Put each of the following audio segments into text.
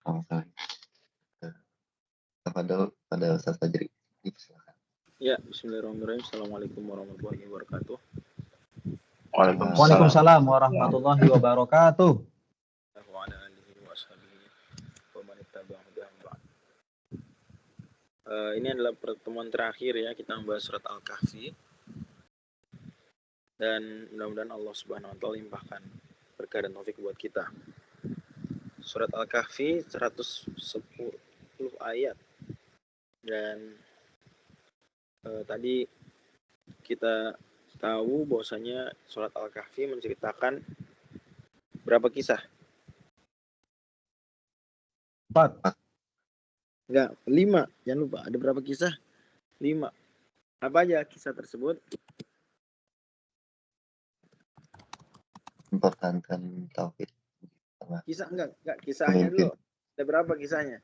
Sama sekali. Pada Ustaz Fajri. Silakan. Ya, bismillahirrahmanirrahim. Assalamualaikum warahmatullahi wabarakatuh. Waalaikumsalam warahmatullahi wabarakatuh. Wa ala alihi wa ashabihi wa man ittaba'ahum bi ihsan. Ini adalah pertemuan terakhir ya, kita membahas surat Al-Kahfi. Dan mudah-mudahan Allah Subhanahu wa taala limpahkan berkah dan taufik buat kita. Surat Al-Kahfi 110 ayat. Dan tadi kita tahu bahwasanya surat Al-Kahfi menceritakan berapa kisah? 4. Enggak, 5. Jangan lupa, ada berapa kisah? 5. Apa aja kisah tersebut? Mempertahankan tauhid. Kisah enggak kisahnya Pemimpin. dulu. Ada berapa kisahnya?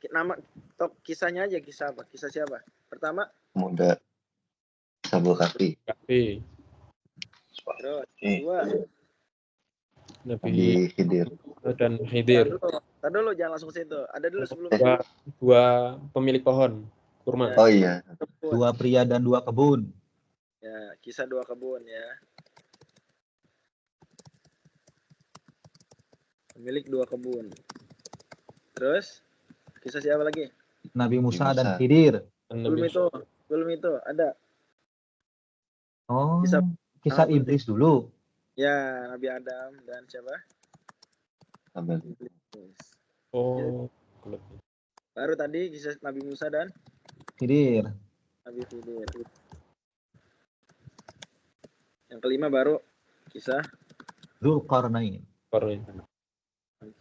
Nama top kisahnya aja, kisah apa? Kisah siapa? Pertama, Muda Sabul Kahfi. terus dua. Nabi Khidir. Dan Khidir. Tadi dulu jangan langsung situ. Ada dulu sebelumnya. Dua pemilik pohon kurma. Oh iya. 2 pria dan 2 kebun. Ya, kisah 2 kebun ya. Pemilik 2 kebun. Terus kisah siapa lagi? Nabi Musa dan Musa. Khidir. Belum itu ada. Oh, Kisah- kisah iblis dulu. Ya, Nabi Adam dan siapa? Abel. Oh, Baru tadi kisah Nabi Musa dan Khidir. Nabi Khidir. Yang kelima baru kisah. Dzulqarnain.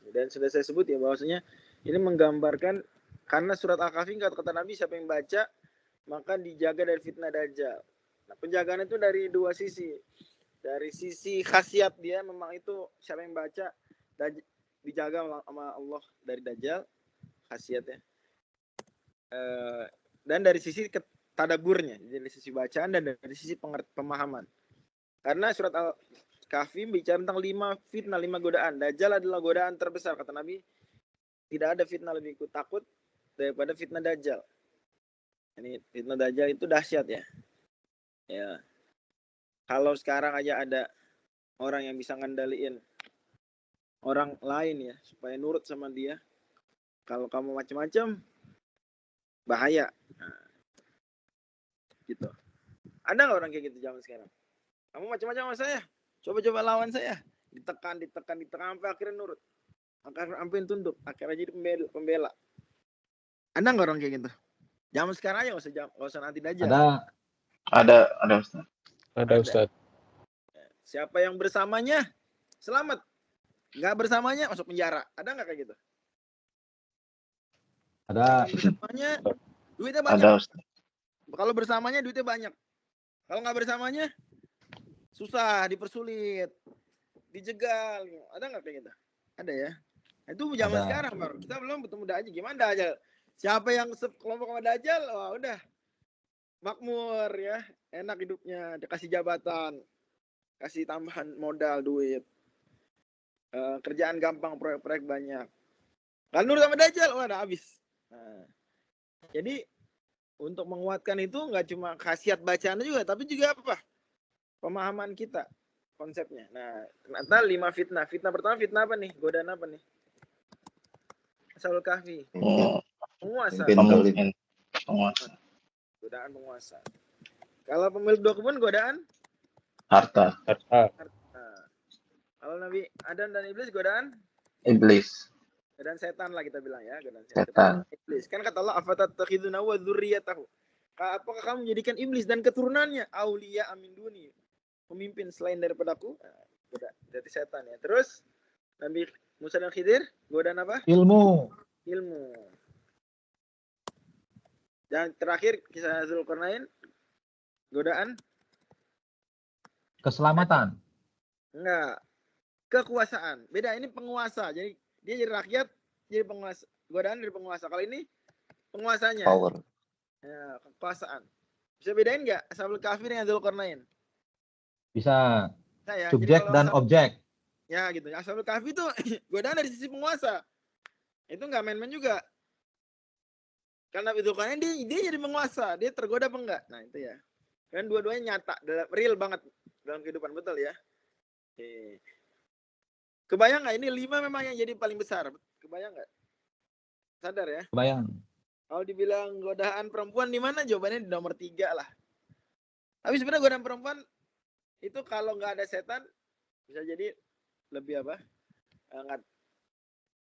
Dan sudah saya sebut ya bahwasanya ini menggambarkan karena surat Al-Kahfi kata Nabi siapa yang baca maka dijaga dari fitnah Dajjal. Nah, penjagaan itu dari 2 sisi. Dari sisi khasiat dia memang itu siapa yang baca dijaga sama Allah dari Dajjal khasiatnya. Dan dari sisi tadaburnya, dari sisi bacaan dan dari sisi pemahaman. Karena surat Al-Kahfi bicara tentang 5 fitnah, 5 godaan. Dajjal adalah godaan terbesar kata Nabi. Tidak ada fitnah lebih takut daripada fitnah Dajjal. Ini fitnah Dajjal itu dahsyat ya. Ya. Kalau sekarang aja ada orang yang bisa ngandaliin orang lain ya supaya nurut sama dia. Kalau kamu macam-macam bahaya. Nah, gitu. Ada nggak orang kayak gitu zaman sekarang? Kamu macam-macam sama saya. Coba-coba lawan saya. Ditekan sampai akhirnya nurut. Sampai tunduk. Akhirnya jadi pembela. Ada nggak orang kayak gitu? Zaman sekarang aja nggak usah nanti Dajjal. Ada Ustaz. Ada Ustaz. Siapa yang bersamanya selamat. Nggak bersamanya masuk penjara. Ada nggak kayak gitu? Ada. Bersamanya duitnya banyak. Ada Ustaz. Kalau bersamanya duitnya banyak. Kalau nggak bersamanya susah, dipersulit, dijegal. Ada nggak kayak gitu? Ada ya. Itu zaman sekarang baru. Kita belum bertemu Dajjal. Gimana Dajjal? Siapa yang kelompok sama Dajjal? Wah udah makmur ya, enak hidupnya, dikasih jabatan, kasih tambahan modal duit, kerjaan gampang, proyek-proyek banyak. Kalau nurut sama Dajjal, wah udah habis. Nah, jadi untuk menguatkan itu nggak cuma khasiat bacaan juga, tapi juga apa? Pemahaman kita, konsepnya. Nah, ternyata 5 fitnah. Fitnah pertama fitnah apa nih? Godaan apa nih? Sabul Kahfi. Penguasa. Penguasa. Godaan penguasa. Kalau pemilik 2 kebun godaan? Harta. Nah, kalau Nabi Adam dan Iblis godaan? Iblis. Godaan setan lah kita bilang ya. Godaan Setan. Iblis. Kan kata Allah, afatattakhiduna wa dzurriyyatahu. Apakah kamu menjadikan iblis dan keturunannya auliya amin duni? Pemimpin selain daripadaku? Nah, berarti setan ya. Terus Nabi Musa dan Khidir godaan apa? Ilmu. Dan terakhir kisah Dzulqarnain godaan Keselamatan. enggak, kekuasaan. Beda, ini penguasa. Jadi dia jadi rakyat, jadi penguasa. Godaan dari penguasa. Kalau ini penguasanya. Power. Ya, kekuasaan. Bisa bedain enggak Sabul Kahfi dengan Dzulqarnain? Bisa. Nah, ya, Subjek dan objek. Ya gitu. Sabul Kahfi itu godaan dari sisi penguasa. Itu nggak main-main juga. Karena Nabi Dzulkarnain dia jadi penguasa, dia tergoda apa enggak? Nah itu ya. Dan dua-duanya nyata, real banget dalam kehidupan, betul ya. Oke. Kebayang nggak ini 5 memang yang jadi paling besar? Kebayang nggak? Sadar ya? Kebayang. Kalau dibilang godaan perempuan di mana? Jawabannya di nomor 3 lah. Tapi sebenarnya godaan perempuan itu kalau nggak ada setan bisa jadi lebih apa? Nggak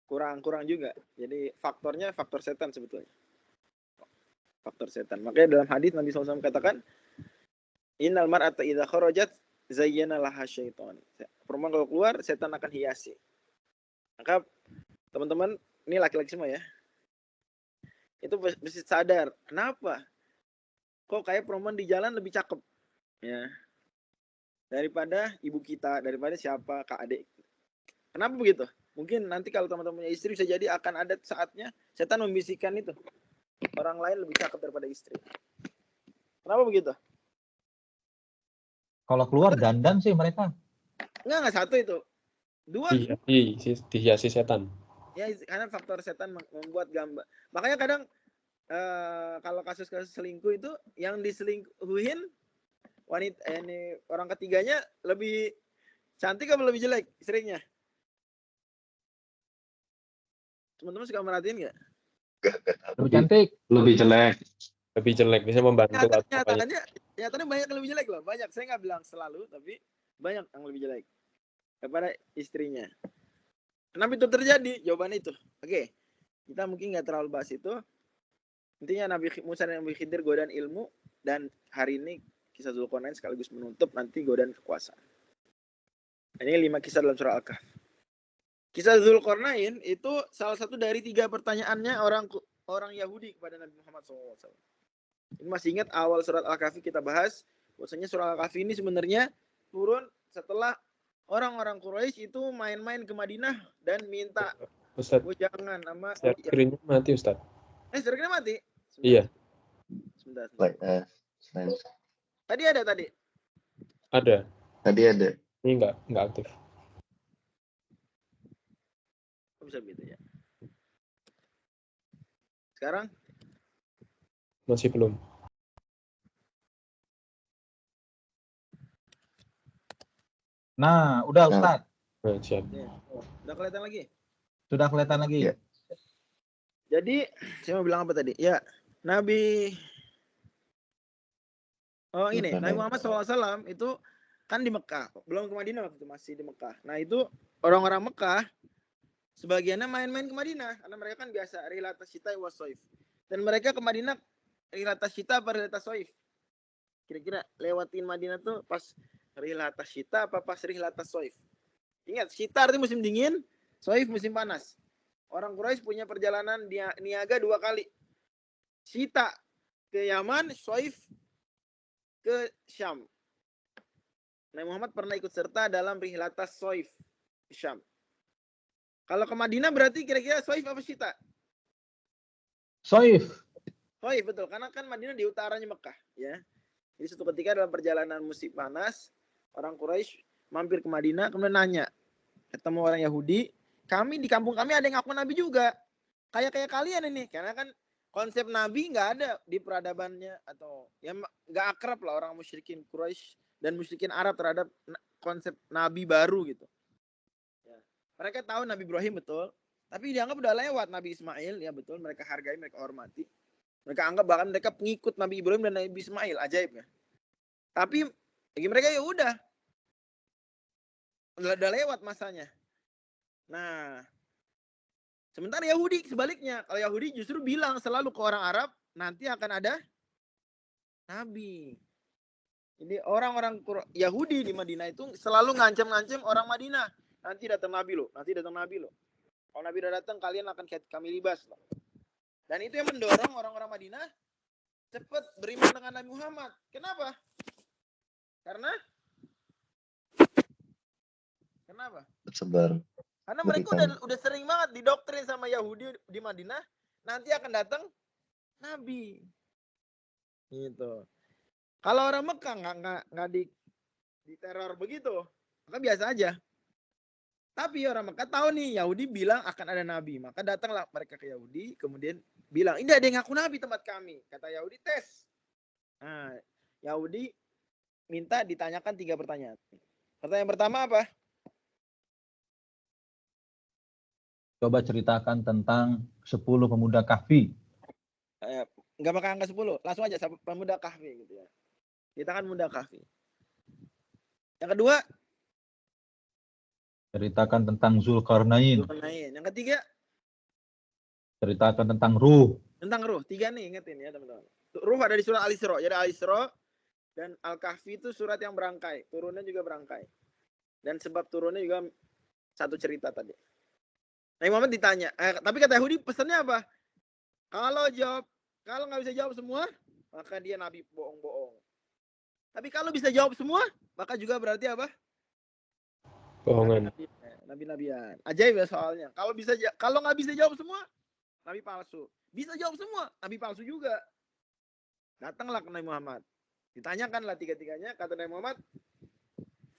kurang juga. Jadi faktornya faktor setan sebetulnya. Faktor setan. Makanya dalam hadis Nabi SAW katakan, innal mar'ata idza kharajat zayyana laha syaitan. Perempuan kalau keluar setan akan hiasi. Maka teman-teman, ini laki-laki semua ya. Itu mesti sadar, kenapa? Kok kayak perempuan di jalan lebih cakep ya daripada ibu kita, daripada siapa, kak adik. Kenapa begitu? Mungkin nanti kalau teman-teman punya istri bisa jadi akan ada saatnya setan membisikkan itu. Orang lain lebih cakep daripada istri. Kenapa begitu? Kalau keluar dandan sih mereka. Enggak satu itu. 2, Dihiasi setan. ya karena faktor setan membuat gambar. Makanya kadang kalau kasus-kasus selingkuh itu yang diselingkuhin wanita ini orang ketiganya lebih cantik apa lebih jelek istrinya? Teman-teman suka merhatiin nggak? Lebih cantik. Lebih jelek. Lebih jelek, bisa membantu. Nyatanya banyak yang lebih jelek loh. Banyak, saya nggak bilang selalu, tapi banyak yang lebih jelek daripada istrinya. Kenapa itu terjadi? Jawabannya itu. Oke, kita mungkin nggak terlalu bahas itu. Intinya Nabi Musa dan Nabi Khidir godaan ilmu, dan hari ini kisah Dzulqarnain sekaligus menutup nanti godaan kekuasaan. Ini 5 kisah dalam surah Al-Kahf. Kisah Dzulqarnain itu salah satu dari 3 pertanyaannya orang Yahudi kepada Nabi Muhammad SAW. Ini masih ingat awal surat Al-Kahfi kita bahas, bahwasanya surah Al-Kahfi ini sebenarnya turun setelah orang-orang Quraisy itu main-main ke Madinah dan minta Ustaz, jangan sama screen-nya mati Ustaz. screen-nya mati. Iya. Sebentar. Tadi ada tadi. Ada. Tadi ada. Ini enggak aktif. Bisa gitu ya. Sekarang Masih belum. Nah, udah Ustaz. Nah, siap. ya, udah kelihatan lagi. Sudah kelihatan lagi. Ya. Jadi saya mau bilang apa tadi? Ya, Nabi Nabi Muhammad SAW itu kan di Mekah, belum ke Madinah waktu itu, masih di Mekah. Nah itu orang-orang Mekah sebagiannya main-main ke Madinah karena mereka kan biasa rihlatas syita wa soif. Dan mereka ke Madinah rihlatas syita apa rihlatas soif? Kira-kira lewatin Madinah tuh pas rihlatas syita apa pas rihlatas soif? Ingat, syita artinya musim dingin, soif musim panas. Orang Quraisy punya perjalanan niaga 2 kali. Syita ke Yaman, soif ke Syam. Nabi Muhammad pernah ikut serta dalam rihlatas soif ke Syam. Kalau ke Madinah berarti kira-kira soif apa syita? Soif. Soif, betul. Karena kan Madinah di utaranya Mekah. Ya. Jadi suatu ketika dalam perjalanan musim panas, orang Quraisy mampir ke Madinah, kemudian nanya. Ketemu orang Yahudi, kami di kampung kami ada yang ngaku Nabi juga. Kayak kalian ini. Karena kan konsep Nabi nggak ada di peradabannya. Atau ya nggak akrab lah orang musyrikin Quraisy dan musyrikin Arab terhadap konsep Nabi baru gitu. Ya. Mereka tahu Nabi Ibrahim betul. Tapi dianggap udah lewat Nabi Ismail. Ya betul, mereka hargai, mereka hormati. Mereka anggap bahkan mereka pengikut Nabi Ibrahim dan Nabi Ismail. Ajaib ya. Tapi bagi mereka ya udah lewat masanya. Nah, sementara Yahudi sebaliknya. Kalau Yahudi justru bilang selalu ke orang Arab, nanti akan ada Nabi. Jadi orang-orang Yahudi di Madinah itu selalu ngancam-ngancam orang Madinah. Nanti datang Nabi loh, nanti datang Nabi loh. Kalau Nabi udah datang, kalian akan kami libas loh. Dan itu yang mendorong orang-orang Madinah cepat beriman dengan Nabi Muhammad. Kenapa? Kenapa? Sebar. Karena mereka udah sering banget didoktrin sama Yahudi di Madinah, nanti akan datang Nabi. Gitu. Kalau orang Mekah nggak di teror begitu, maka biasa aja. Tapi orang Mekah tahu nih Yahudi bilang akan ada nabi. Maka datanglah mereka ke Yahudi. Kemudian bilang, ini ada yang ngaku nabi tempat kami. Kata Yahudi, tes. Nah, Yahudi minta ditanyakan 3 pertanyaan. Pertanyaan pertama apa? Coba ceritakan tentang 10 pemuda Kahfi. Nggak pakai angka 10. Langsung aja pemuda Kahfi gitu ya. Kita kan pemuda Kahfi. Yang kedua, Ceritakan tentang Zulkarnain. Zulkarnain. Yang ketiga, Ceritakan tentang Ruh. tentang Ruh. 3 nih, ingetin ya teman-teman. Ruh ada di surat Al-Isra. Jadi Al-Isra dan Al-Kahfi itu surat yang berangkai. Turunnya juga berangkai. Dan sebab turunnya juga satu cerita tadi. Nabi Muhammad ditanya. Tapi kata Yahudi pesannya apa? Kalau nggak bisa jawab semua, maka dia nabi bohong-bohong. Tapi kalau bisa jawab semua, maka juga berarti apa? Bohongan. Nabi-nabian. Ajaib ya soalnya. Kalau nggak bisa jawab semua, nabi palsu. Bisa jawab semua, nabi palsu juga. Datanglah ke Nabi Muhammad. Ditanyakanlah 3-tiganya. Kata Nabi Muhammad,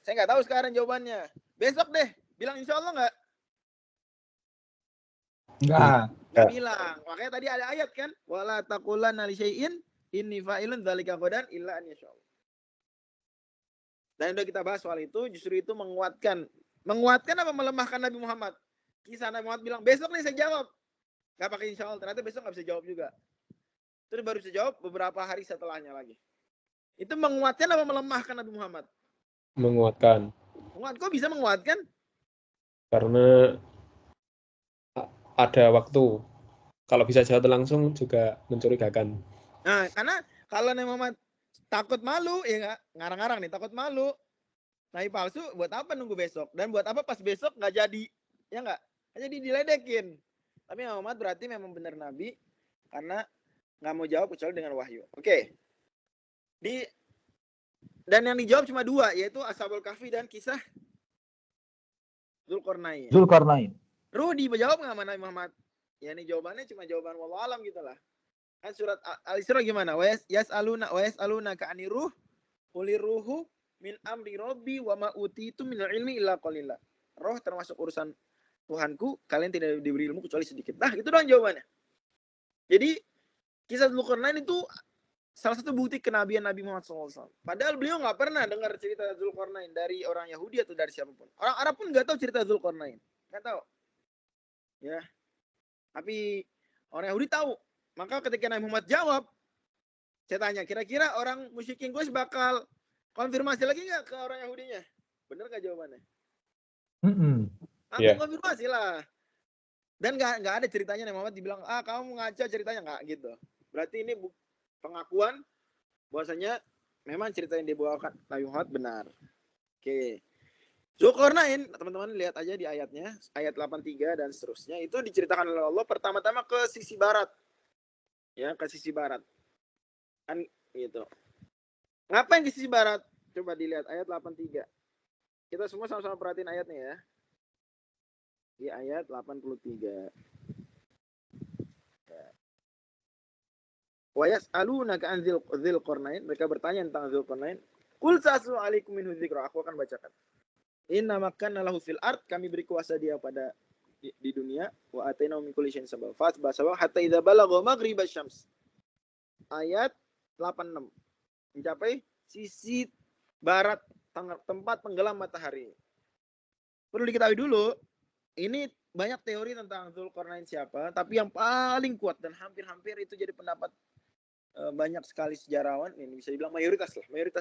saya nggak tahu sekarang jawabannya. Besok deh. Bilang insya Allah nggak? Enggak. Nggak bilang. Makanya tadi ada ayat kan. Wala taqulanna li syai'in inni fa'ilun dzalika ghadan illa an yasha'allah. Dan udah kita bahas soal itu. Justru itu menguatkan. Menguatkan apa melemahkan Nabi Muhammad? Kisah Nabi Muhammad bilang, besok nih saya jawab. Nggak pakai insya Allah. Ternyata besok nggak bisa jawab juga. Terus baru bisa jawab beberapa hari setelahnya lagi. Itu menguatkan apa melemahkan Nabi Muhammad? Menguatkan. Kok bisa menguatkan? Karena ada waktu. Kalau bisa jawab langsung juga mencurigakan. Nah, karena kalau Nabi Muhammad takut malu, ya nggak? Ngarang-ngarang nih, takut malu. Nabi palsu, buat apa nunggu besok? Dan buat apa pas besok nggak jadi? Ya nggak? Hanya diledekin. Tapi Nabi Muhammad berarti memang benar Nabi, karena nggak mau jawab kecuali dengan wahyu. Oke. Dan yang dijawab cuma 2, yaitu Ashabul Kahfi dan kisah Zulkarnain. Ruh dijawab nggak sama Nabi Muhammad? Ya ini jawabannya cuma jawaban wallahu alam gitu lah. Kan surat Al-Isra gimana? Wa yas'aluna ka'ani ruh qulir ruhu min amri rabbi wa ma utitu min ilmi illa qalila. Roh termasuk urusan Tuhanku, kalian tidak diberi ilmu kecuali sedikit. Nah, itu doang jawabannya. Jadi kisah Zulkarnain itu salah satu bukti kenabian Nabi Muhammad SAW. Padahal beliau nggak pernah dengar cerita Zulkarnain dari orang Yahudi atau dari siapapun. Orang Arab pun nggak tahu cerita Zulkarnain. Nggak tahu. Ya. Tapi orang Yahudi tahu. Maka ketika Nabi Muhammad jawab, saya tanya, kira-kira orang musyrikin Quraisy bakal konfirmasi lagi nggak ke orang Yahudinya? Bener nggak jawabannya? Langsung konfirmasi lah. Dan nggak ada ceritanya Nabi Muhammad dibilang, kamu ngaca ceritanya, nggak gitu. Berarti ini pengakuan bahwasanya memang cerita yang dibawakan Nabi Muhammad benar. Oke. Zulkarnain, teman-teman lihat aja di ayatnya, ayat 83 dan seterusnya, itu diceritakan oleh Allah pertama-tama ke sisi barat. Ya, ke sisi barat. Kan gitu. Ngapain ke sisi barat? Coba dilihat ayat 83. Kita semua sama-sama perhatiin ayatnya ya. Di ayat 83. Wa yas'alunaka an Dzulqarnain, mereka bertanya tentang Dzulqarnain. Qul sa'atlu 'alaikum minhu dzikra, aku akan bacakan. Inna makanna lahu fil ard, kami beri kuasa dia pada di dunia, wa atainahu min kulli syai'in sabab. Fasbasawa hatta idza balagha maghribasy syams. Ayat 86. Mencapai sisi barat tempat tenggelam matahari. Perlu diketahui dulu, ini banyak teori tentang Dzulqarnain siapa, tapi yang paling kuat dan hampir-hampir itu jadi pendapat banyak sekali sejarawan, ini bisa dibilang mayoritas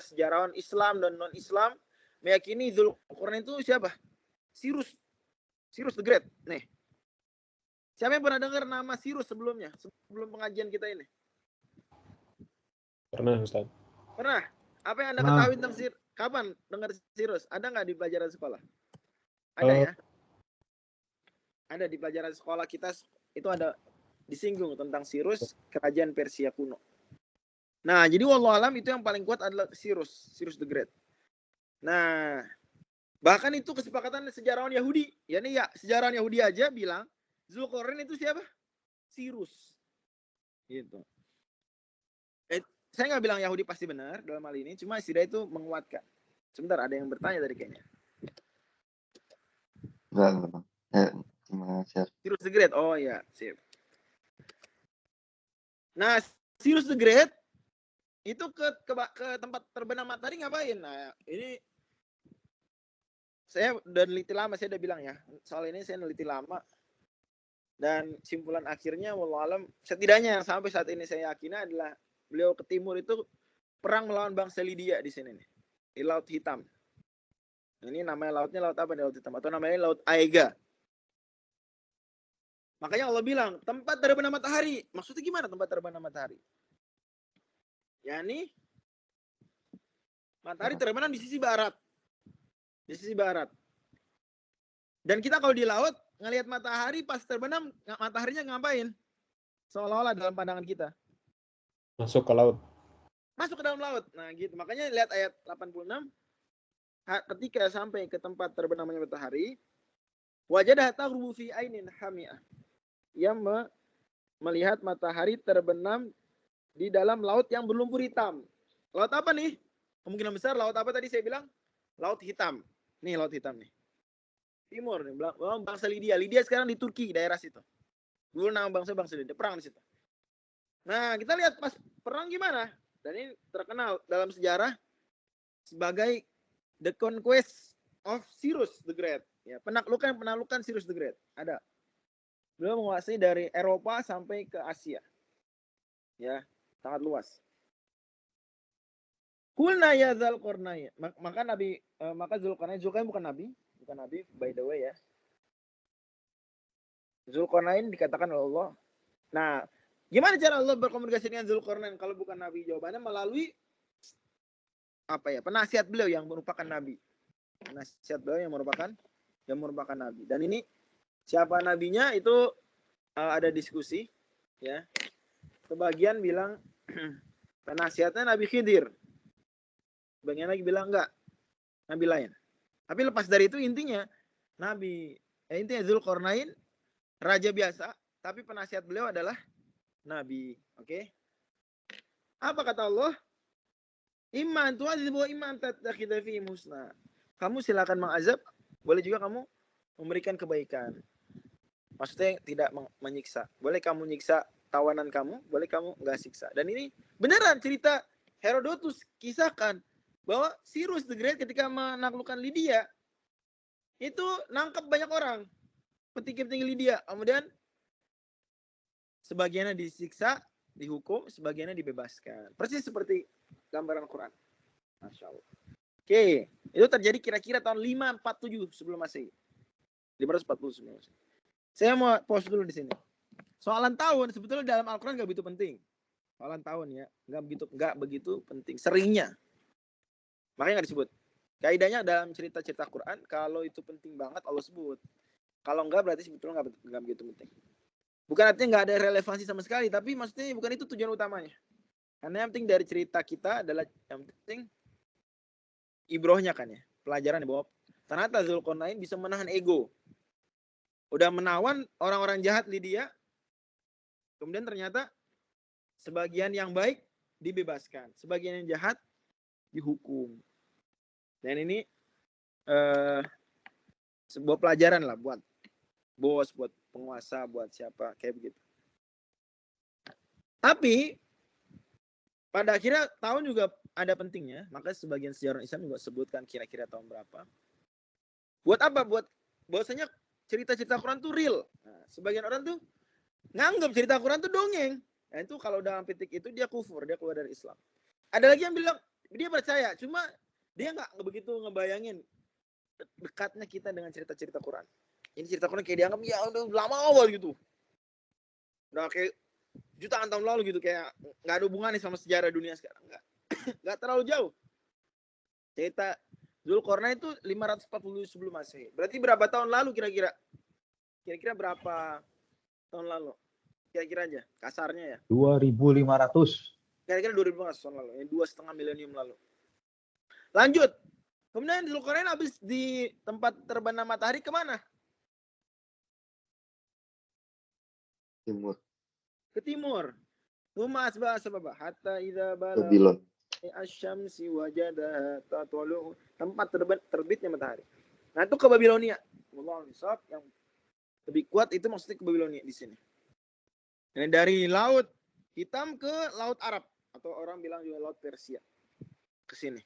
sejarawan Islam dan non-Islam meyakini Dzulqarnain itu siapa? Cyrus the Great. Nih. Siapa yang pernah dengar nama Cyrus sebelumnya? Sebelum pengajian kita ini? Pernah, Ustaz. Pernah? Apa yang Anda ketahui tentang Cyrus? Kapan dengar Cyrus? Ada nggak di pelajaran sekolah? Ada ya? Ada di pelajaran sekolah kita, itu ada disinggung tentang Cyrus, kerajaan Persia kuno. Nah, jadi wallahu alam itu yang paling kuat adalah Cyrus the Great. Nah, bahkan itu kesepakatan sejarawan Yahudi. Ya nih ya, sejarawan Yahudi aja bilang Zulkarnain itu siapa? Cyrus. Gitu. Saya nggak bilang Yahudi pasti benar dalam hal ini, cuma istilah itu menguatkan. Sebentar, ada yang bertanya tadi kayaknya. Enggak, Bang. Cuma share. Sirius the Great. Oh ya, sip. Nah, Sirius the Great itu ke tempat terbenam matahari ngapain? Nah, ini saya udah neliti lama, saya udah bilang ya. Soal ini saya neliti lama. Dan simpulan akhirnya wallahualam, setidaknya yang sampai saat ini saya yakini adalah beliau ke timur itu perang melawan bangsa Lydia di sini nih. Di Laut Hitam. Ini namanya lautnya laut apa nih, Laut Hitam? Atau namanya Laut Aega. Makanya Allah bilang, tempat terbenam matahari. Maksudnya gimana tempat terbenam matahari? Yani matahari terbenam di sisi barat. Di sisi barat. Dan kita kalau di laut, ngelihat matahari pas terbenam, mataharinya ngapain? Seolah-olah dalam pandangan kita. Masuk ke laut. Masuk ke dalam laut. Nah gitu. Makanya lihat ayat 86. Ketika sampai ke tempat terbenamnya matahari, wajadah taghrubu fi ainin hamiyah. Yang melihat matahari terbenam di dalam laut yang berlumpur hitam. Laut apa nih? Kemungkinan besar laut apa tadi saya bilang? Laut Hitam. Nih laut hitam nih. Timur nih, bangsa Lydia. Lydia sekarang di Turki, daerah situ. Dulu nama bangsa Lydia, perang di situ. Nah, kita lihat pas perang gimana? Dan ini terkenal dalam sejarah sebagai The Conquest of Cyrus the Great. Ya, penaklukan Cyrus the Great. Ada. Beliau menguasai dari Eropa sampai ke Asia. Ya, sangat luas. Kulna ya Dzulqarnain. Maka Dzulqarnain bukan nabi, by the way ya. Dzulqarnain dikatakan oleh Allah. Nah, gimana cara Allah berkomunikasi dengan Dzulqarnain kalau bukan nabi? Jawabannya melalui penasihat beliau yang merupakan nabi. Penasihat beliau yang merupakan nabi. Dan ini siapa nabinya itu ada diskusi ya. Sebagian bilang penasihatnya Nabi Khidir. Sebagian lagi bilang enggak, nabi lain. Tapi lepas dari itu intinya Dzulqarnain raja biasa, tapi penasihat beliau adalah nabi. Oke? Apa kata Allah? Iman tu'adzibu iman tattakhidha fi musna. Kamu silakan mengazab, boleh juga kamu memberikan kebaikan. Maksudnya tidak menyiksa. Boleh kamu nyiksa tawanan kamu, boleh kamu enggak siksa. Dan ini beneran cerita Herodotus kisahkan bahwa Cyrus the Great ketika menaklukkan Lydia itu nangkep banyak orang, petinggi-petinggi Lydia. Kemudian sebagiannya disiksa, dihukum, sebagiannya dibebaskan. Persis seperti gambaran Quran. Masya Allah. Oke, itu terjadi kira-kira tahun 547 sebelum Masehi. 540 sebelum Masehi. Saya mau pause dulu di sini. Soalan tahun sebetulnya dalam Al-Quran nggak begitu penting. Soalan tahun ya, nggak begitu penting. Seringnya. Makanya nggak disebut. Kaidahnya dalam cerita-cerita Quran, kalau itu penting banget Allah sebut. Kalau enggak berarti sebetulnya nggak begitu penting. Bukan artinya nggak ada relevansi sama sekali, tapi maksudnya bukan itu tujuan utamanya. Karena yang penting dari cerita kita adalah yang penting ibrohnya kan ya, pelajaran bahwa ternyata Dzulqarnain bisa menahan ego. Udah menawan orang-orang jahat Lydia, kemudian ternyata sebagian yang baik dibebaskan, sebagian yang jahat dihukum. Dan ini sebuah pelajaran lah buat bos, buat penguasa, buat siapa kayak begitu. Tapi pada akhirnya tahun juga ada pentingnya, maka sebagian sejarah Islam juga sebutkan kira-kira tahun berapa. Buat apa? Buat bahwasanya cerita-cerita Quran tuh real. Nah, sebagian orang tuh nganggap cerita Quran tuh dongeng. Nah, itu kalau dalam titik itu dia kufur, dia keluar dari Islam. Ada lagi yang bilang dia percaya, cuma dia nggak begitu ngebayangin dekatnya kita dengan cerita-cerita Quran. Ini cerita Quran kayak dianggap ya udah lama awal gitu. Udah kayak jutaan tahun lalu gitu, kayak nggak ada hubungannya sama sejarah dunia sekarang. Nggak terlalu jauh. Cerita Dzulqarnain itu 540 sebelum Masehi. Berarti berapa tahun lalu kira-kira? Kira-kira berapa tahun lalu? Kira-kira aja, kasarnya ya. 2.500. Kira-kira 2015 tahun lalu, 2,5 milenium lalu. Lanjut. Kemudian Dzulqarnain habis di tempat terbenam matahari kemana? Timur. Ke timur. Rumah asbab hatta idza bala Babylon. asyamsi wajada tatlu, tempat terbitnya matahari. Nah, itu ke Babilonia. Wallahu a'lam. Yang lebih kuat itu maksudnya ke Babilonia di sini. Ini dari laut hitam ke laut Arab atau orang bilang juga laut Persia ke sini.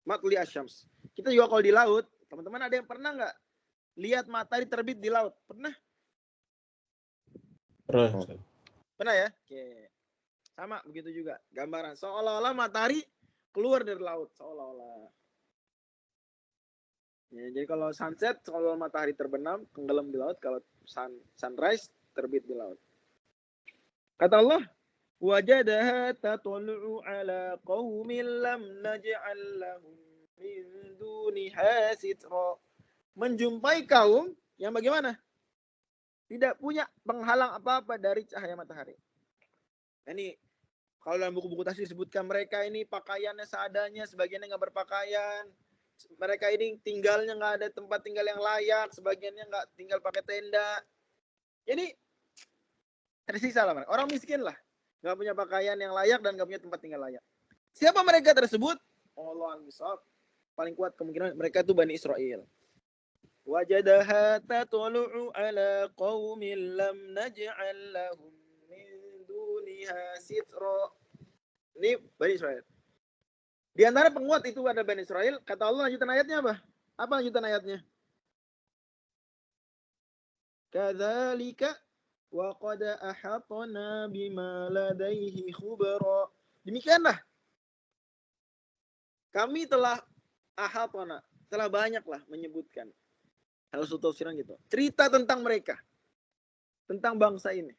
Matli asyams. Kita juga kalau di laut, teman-teman ada yang pernah nggak lihat matahari terbit di laut? Pernah? Pernah. Pernah ya? Oke. Sama begitu juga. Gambaran seolah-olah matahari keluar dari laut, seolah-olah. Ya, jadi kalau sunset, seolah matahari terbenam, tenggelam di laut. Kalau sunrise, terbit di laut. Kata Allah, wajadaha tatlu'u ala qaumin lam naj'al lahum min duniha sitra. Menjumpai kaum yang bagaimana? Tidak punya penghalang apa-apa dari cahaya matahari. Ini kalau dalam buku-buku tafsir disebutkan mereka ini pakaiannya seadanya, sebagiannya nggak berpakaian. Mereka ini tinggalnya nggak ada tempat tinggal yang layak, sebagiannya nggak tinggal pakai tenda. Jadi tersisa lah mereka. Orang miskin lah, nggak punya pakaian yang layak dan nggak punya tempat tinggal layak. Siapa mereka tersebut? Allah al-Misab. Paling kuat kemungkinan mereka itu Bani Israel. Wajadaha tatlu'u ala qaumin lam naj'al lahum min duniha sitra. Ini Bani Israel. Di antara penguat itu ada Bani Israel. Kata Allah lanjutan ayatnya apa? Apa lanjutan ayatnya? Kadzalika wa qad ahatna bima ladaihi khubara. Demikianlah. Kami telah ahatna, telah banyaklah menyebutkan. Kalau tafsiran gitu. Cerita tentang mereka. Tentang bangsa ini.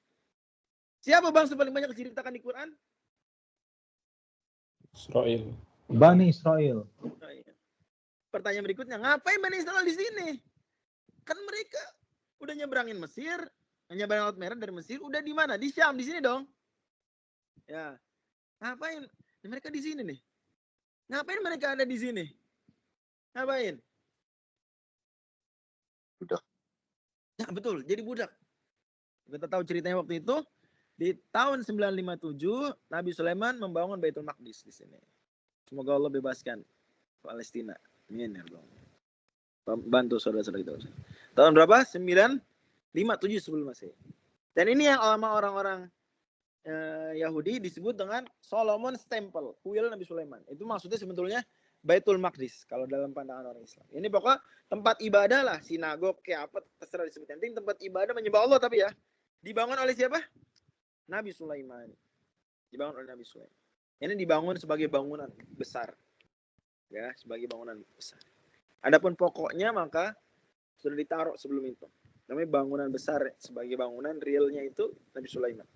Siapa bangsa paling banyak diceritakan di Quran? Israel. Bani Israel. Pertanyaan berikutnya, ngapain Bani Israel di sini? Kan mereka udah nyebrangin Mesir, nyebrangin Laut Merah dari Mesir, udah di mana? Di Syam, di sini dong. Ya. Ngapain? Mereka di sini nih. Ngapain mereka ada di sini? Ngapain? Budak. Ya, betul, jadi budak. Kita tahu ceritanya waktu itu di tahun 957 Nabi Sulaiman membangun Baitul Maqdis di sini. Semoga Allah bebaskan Palestina. Amin ya Allah. Bantu saudara-saudara kita. Tahun berapa? 957 sebelum Masehi. Dan ini yang orang-orang Yahudi disebut dengan Solomon's Temple, kuil Nabi Sulaiman. Itu maksudnya sebetulnya Baitul Maqdis kalau dalam pandangan orang Islam. Ini pokoknya tempat ibadah lah, sinagog kayak apa terserah disebut. Nanti tempat ibadah menyembah Allah tapi ya dibangun oleh siapa? Nabi Sulaiman. Dibangun oleh Nabi Sulaiman. Ini dibangun sebagai bangunan besar. Ya, sebagai bangunan besar. Adapun pokoknya maka sudah ditaruh sebelum itu. Namanya bangunan besar sebagai bangunan realnya itu Nabi Sulaiman.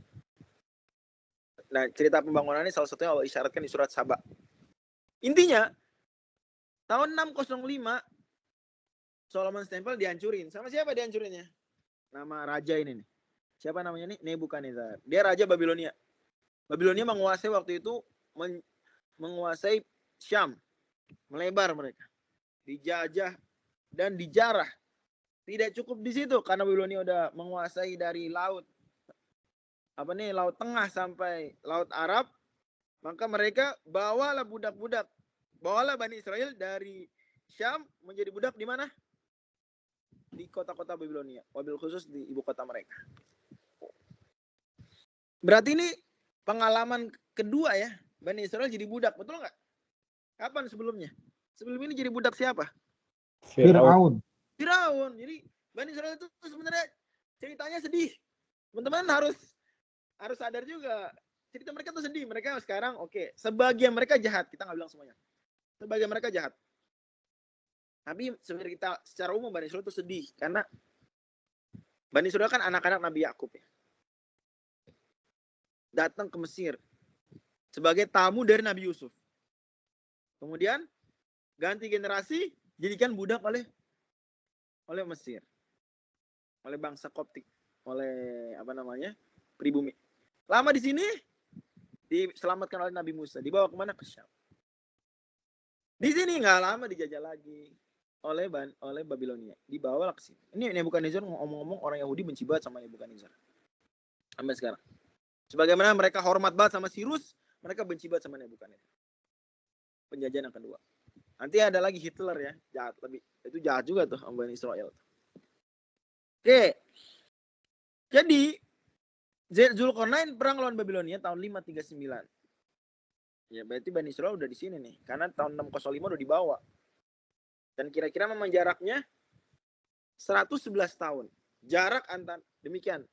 Nah, cerita pembangunannya salah satunya Allah isyaratkan di surat Saba. Intinya tahun 605 Solomon's Temple dihancurin. Sama siapa dihancurinnya? Nama raja ini nih. Siapa namanya nih? Nebukadnezar. Dia raja Babilonia. Babilonia menguasai waktu itu menguasai Syam. Melebar mereka. Dijajah dan dijarah. Tidak cukup di situ karena Babilonia udah menguasai dari laut Laut Tengah sampai Laut Arab. Maka mereka bawalah budak-budak. Bawalah Bani Israel dari Syam menjadi budak di mana? Di kota-kota Babilonia. Wabil khusus di ibu kota mereka. Berarti ini pengalaman kedua ya. Bani Israel jadi budak. Betul nggak? Kapan sebelumnya? Sebelum ini jadi budak siapa? Fir'aun. Firaun. Jadi Bani Israel itu sebenarnya ceritanya sedih. Teman-teman harus sadar juga. Cerita mereka tuh sedih. Mereka sekarang oke. Sebagian mereka jahat. Kita nggak bilang semuanya. Sebagian mereka jahat. Tapi sebenarnya kita secara umum Bani Israel itu sedih. Karena Bani Israel kan anak-anak Nabi Yakub ya. Datang ke Mesir. Sebagai tamu dari Nabi Yusuf. Kemudian ganti generasi. Jadikan budak oleh Mesir. Oleh bangsa Koptik. Oleh pribumi. Lama di sini diselamatkan oleh Nabi Musa, dibawa kemana? Ke Syam. Di sini nggak lama dijajah lagi oleh Babilonia, dibawa ke sini. Ini Nebukadnezar ngomong-ngomong orang Yahudi benci banget sama Nebukadnezar sampai sekarang. Sebagaimana mereka hormat banget sama Sirus, mereka benci banget sama Nebukadnezar. Penjajahan yang kedua. Nanti ada lagi Hitler ya, jahat lebih. Itu jahat juga tuh Bani Israel. Oke. Jadi Zulkarnain perang lawan Babilonia tahun 539. Ya berarti Bani Israel udah di sini nih, karena tahun 605 udah dibawa. Dan kira-kira memang jaraknya 111 tahun. Jarak antar demikian.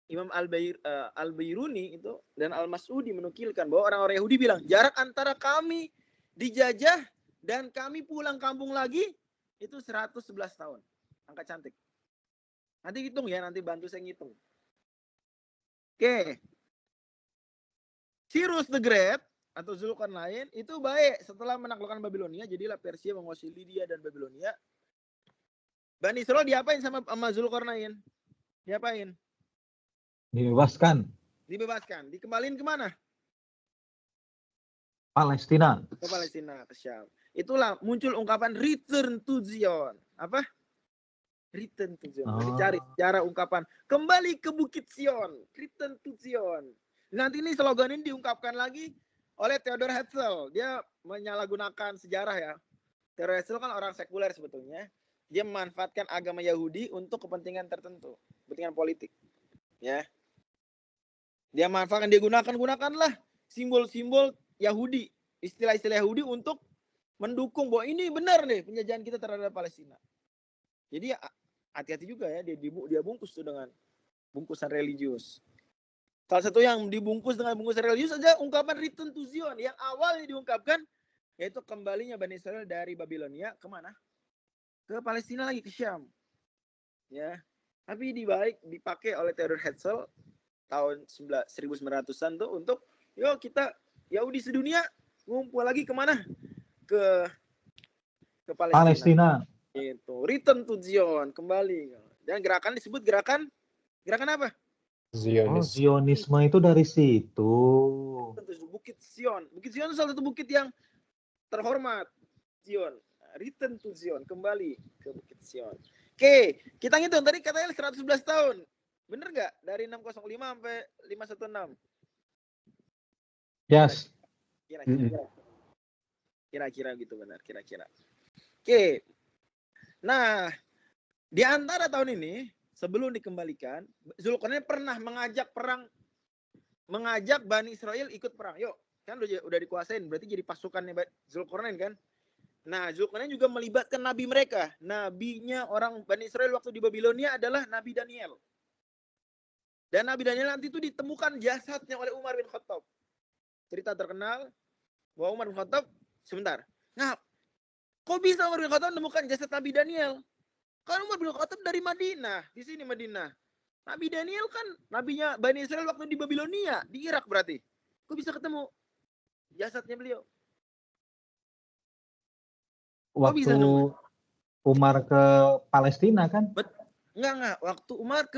Imam Al-Bairuni itu dan Al-Mas'udi menukilkan bahwa orang-orang Yahudi bilang jarak antara kami dijajah dan kami pulang kampung lagi itu 111 tahun. Angka cantik. Nanti hitung ya, nanti bantu saya ngitung. Oke. Cyrus the Great atau Zulkarnain itu baik setelah menaklukkan Babilonia, jadilah Persia menguasai Lydia dan Babilonia. Bani Israel diapain sama Zulkarnain? Diapain? Dibebaskan. Dibebaskan. Dikembaliin kemana? Palestina. Ke Palestina, ke Syam. Itulah muncul ungkapan return to Zion. Apa? Return to Zion. Dicari cara ungkapan kembali ke Bukit Sion. Return to Zion. Nanti ini slogan ini diungkapkan lagi oleh Theodor Herzl. Dia menyalahgunakan sejarah ya. Theodor Herzl kan orang sekuler sebetulnya. Dia memanfaatkan agama Yahudi untuk kepentingan tertentu, kepentingan politik. Ya. Dia manfaatkan, dia gunakanlah simbol-simbol Yahudi, istilah-istilah Yahudi untuk mendukung bahwa ini benar nih penjajahan kita terhadap Palestina. Jadi hati-hati juga ya, dia bungkus tuh dengan bungkusan religius. Salah satu yang dibungkus dengan bungkusan religius aja ungkapan return to Zion yang awalnya diungkapkan yaitu kembalinya Bani Israel dari Babilonia kemana? Ke Palestina lagi, ke Syam. Ya. Tapi dipakai oleh Theodor Herzl tahun 1900-an tuh untuk yuk kita Yahudi sedunia ngumpul lagi kemana? Ke Palestina. Itu return to Zion, kembali. Dan gerakan disebut gerakan apa? Zionisme itu dari situ. Bukit Sion. Bukit Sion itu salah satu bukit yang terhormat. Zion. Return to Zion, kembali ke Bukit Sion. Oke, kita ngitung tadi katanya 111 tahun. Bener nggak? Dari 605 sampai 516. Yes. Kira-kira gitu benar, kira-kira. Oke. Nah, di antara tahun ini sebelum dikembalikan, Zulkarnain pernah mengajak Bani Israel ikut perang. Yuk, kan udah dikuasain, berarti jadi pasukannya Zulkarnain kan? Nah, Zulkarnain juga melibatkan nabi mereka. Nabinya orang Bani Israel waktu di Babilonia adalah Nabi Daniel. Dan Nabi Daniel nanti itu ditemukan jasadnya oleh Umar bin Khattab. Cerita terkenal bahwa Umar bin Khattab, sebentar. Nah, kok bisa Umar bin Khattab menemukan jasad Nabi Daniel? Kan Umar bin Khattab dari Madinah, di sini Madinah. Nabi Daniel kan nabinya Bani Israel waktu di Babilonia, di Irak berarti. Kok bisa ketemu jasadnya beliau? Waktu Umar ke Palestina kan? Enggak. Waktu Umar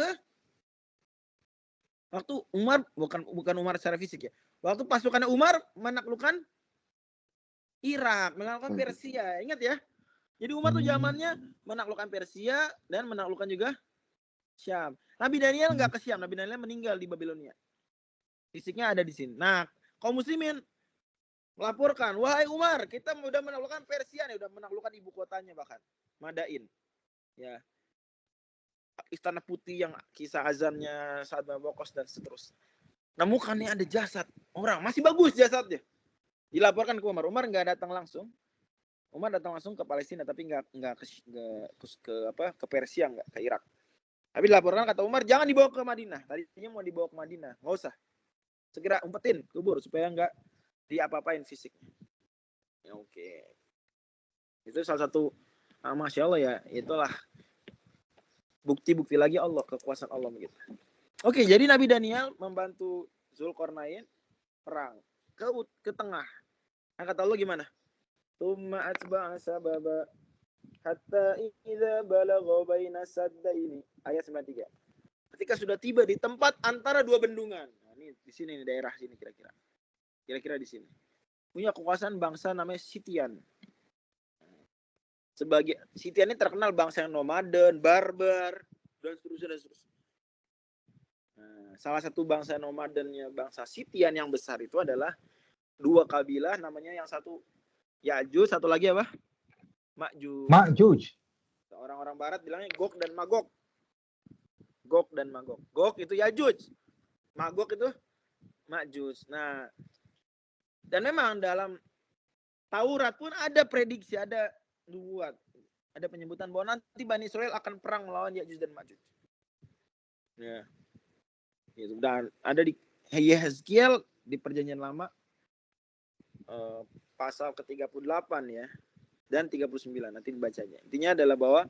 bukan Umar secara fisik ya. Waktu pasukannya Umar menaklukkan Irak, menaklukkan Persia. Ingat ya? Jadi Umar tuh zamannya menaklukkan Persia dan menaklukkan juga Syam. Nabi Daniel enggak ke Syam, Nabi Daniel meninggal di Babilonia. Fisiknya ada di sini. Nah, kaum muslimin melaporkan, wahai Umar, kita sudah menaklukkan Persia nih, sudah menaklukkan ibu kotanya bahkan, Madain. Ya. Istana Putih yang kisah azannya Sa'ad bin Waqqas dan seterusnya. Nemukannya ada jasad orang, masih bagus jasadnya. Dilaporkan ke Umar. Umar nggak datang langsung. Umar datang langsung ke Palestina tapi nggak ke Persia, nggak ke Irak. Tapi dilaporkan kata Umar jangan dibawa ke Madinah. Tadinya mau dibawa ke Madinah, nggak usah. Segera umpetin kubur supaya nggak diapa-apain fisiknya. Ya, oke. Itu salah satu Masya Allah ya, itulah bukti-bukti lagi Allah, kekuasaan Allah begitu. Oke, jadi Nabi Daniel membantu Zulkarnain perang ke tengah. Nah, kata Allah gimana? Tsumma atba'a sababa hatta idza balagha baina saddaini. Ayat 93. Ketika sudah tiba di tempat antara dua bendungan. Nah, ini di sini nih daerah sini kira-kira. Kira-kira di sini. Punya kekuasaan bangsa namanya Sitian. Sitian ini terkenal bangsa yang nomaden, barbar, dan seterusnya. Nah, salah satu bangsa nomadennya bangsa Sitian yang besar itu adalah dua kabilah, namanya yang satu Ya'juj, satu lagi apa? Ma'juj. Ma'juj. Orang-orang barat bilangnya Gog dan Magog. Gog dan Magog. Gog itu Yajuj. Magog itu Ma'juj. Nah, dan memang dalam Taurat pun ada prediksi, ada nubuat, ada penyebutan bahwa nanti Bani Israel akan perang melawan Yajuj dan Ma'juj. Ya. Gitu. Dan ada di Yehezkiel di Perjanjian Lama pasal ke-38 ya dan 39 nanti dibacanya. Intinya adalah bahwa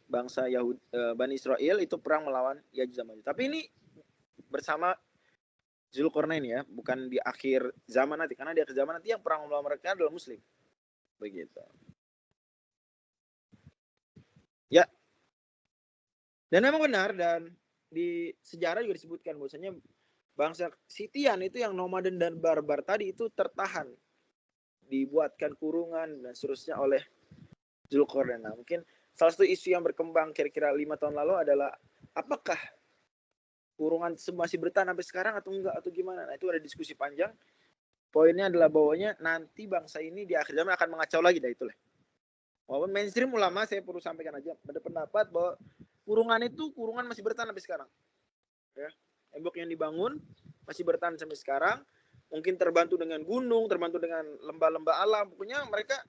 bangsa Yahudi Bani Israel itu perang melawan Yajuj dan Ma'juj. Tapi ini bersama Zulkarnain ya, bukan di akhir zaman nanti, karena di akhir zaman nanti yang perang melawan mereka adalah Muslim. Begitu. Ya. Dan memang benar, dan di sejarah juga disebutkan bahwasanya bangsa Sitian itu yang nomaden dan barbar tadi itu tertahan, dibuatkan kurungan dan seterusnya oleh Zulkarnain. Nah, mungkin salah satu isu yang berkembang kira-kira 5 tahun lalu adalah apakah kurungan masih bertahan sampai sekarang atau enggak atau gimana. Nah, itu ada diskusi panjang. Poinnya adalah bahwanya nanti bangsa ini di akhir zaman akan mengacau lagi, dah itulah. Walaupun mainstream ulama, saya perlu sampaikan aja, ada pendapat bahwa kurungan masih bertahan sampai sekarang. Ya, tembok yang dibangun masih bertahan sampai sekarang. Mungkin terbantu dengan gunung, terbantu dengan lembah-lembah alam. Pokoknya mereka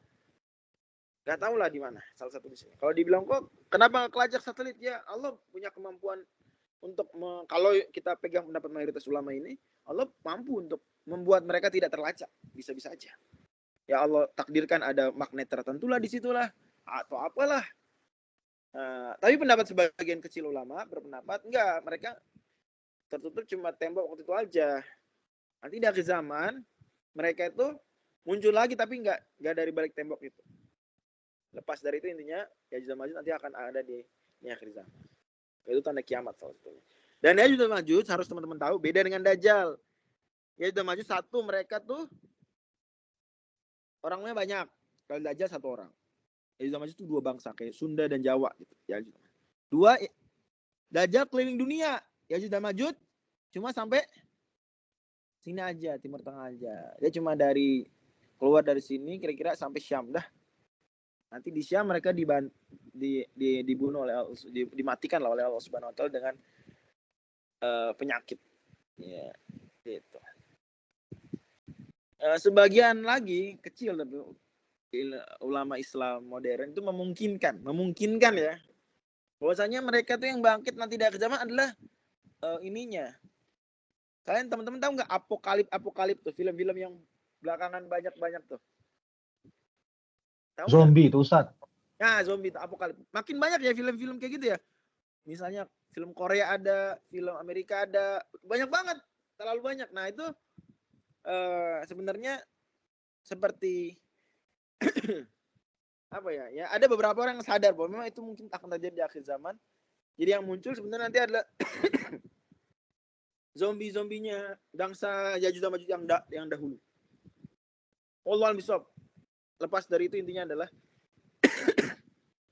nggak tahu lah di mana. Salah satu di sini. Kalau dibilang kok kenapa kelajak satelit, ya Allah punya kemampuan untuk kalau kita pegang pendapat mayoritas ulama ini, Allah mampu untuk membuat mereka tidak terlacak, bisa-bisa aja. Ya Allah takdirkan ada magnet tertentu lah di situlah atau apalah. Tapi pendapat sebagian kecil ulama berpendapat enggak, mereka tertutup cuma tembok waktu itu aja. Nanti di akhir zaman mereka itu muncul lagi tapi enggak dari balik tembok itu. Lepas dari itu intinya Yajuj dan Majuj nanti akan ada di akhir zaman. Itu tanda kiamat salah satunya. Dan Yajuj dan Majuj harus teman-teman tahu beda dengan Dajjal. Yajuj dan Majuj satu, mereka tuh orangnya banyak. Kalau Dajjal satu orang. Yajuj dan Majuj itu 2 bangsa kayak Sunda dan Jawa gitu. Yajuj. 2, Dajjal keliling dunia. Yajuj dan Majuj cuma sampai sini aja, Timur Tengah aja. Dia cuma keluar dari sini kira-kira sampai Syam dah. Nanti di Syam mereka dibunuh oleh Allah, dimatikan lah oleh Allah Subhanahu wa taala dengan penyakit. Ya, gitu. Sebagian lagi kecil tapi ulama Islam modern itu memungkinkan ya. Bahwasanya mereka tuh yang bangkit nanti di akhir zaman adalah ininya. Kalian teman-teman tahu nggak Apokalip tuh, film-film yang belakangan banyak tuh. Tahu Zombie itu Ustaz. Nah, zombie itu Apokalip. Makin banyak ya film-film kayak gitu ya. Misalnya film Korea ada, film Amerika ada, banyak banget, terlalu banyak. Nah itu sebenarnya seperti apa ya? Ya ada beberapa orang yang sadar bahwa memang itu mungkin akan terjadi di akhir zaman. Jadi yang muncul sebenarnya nanti adalah zombie-zombinya bangsa Yajuj dan Majuj yang dahulu. Wallahu a'lam. Lepas dari itu intinya adalah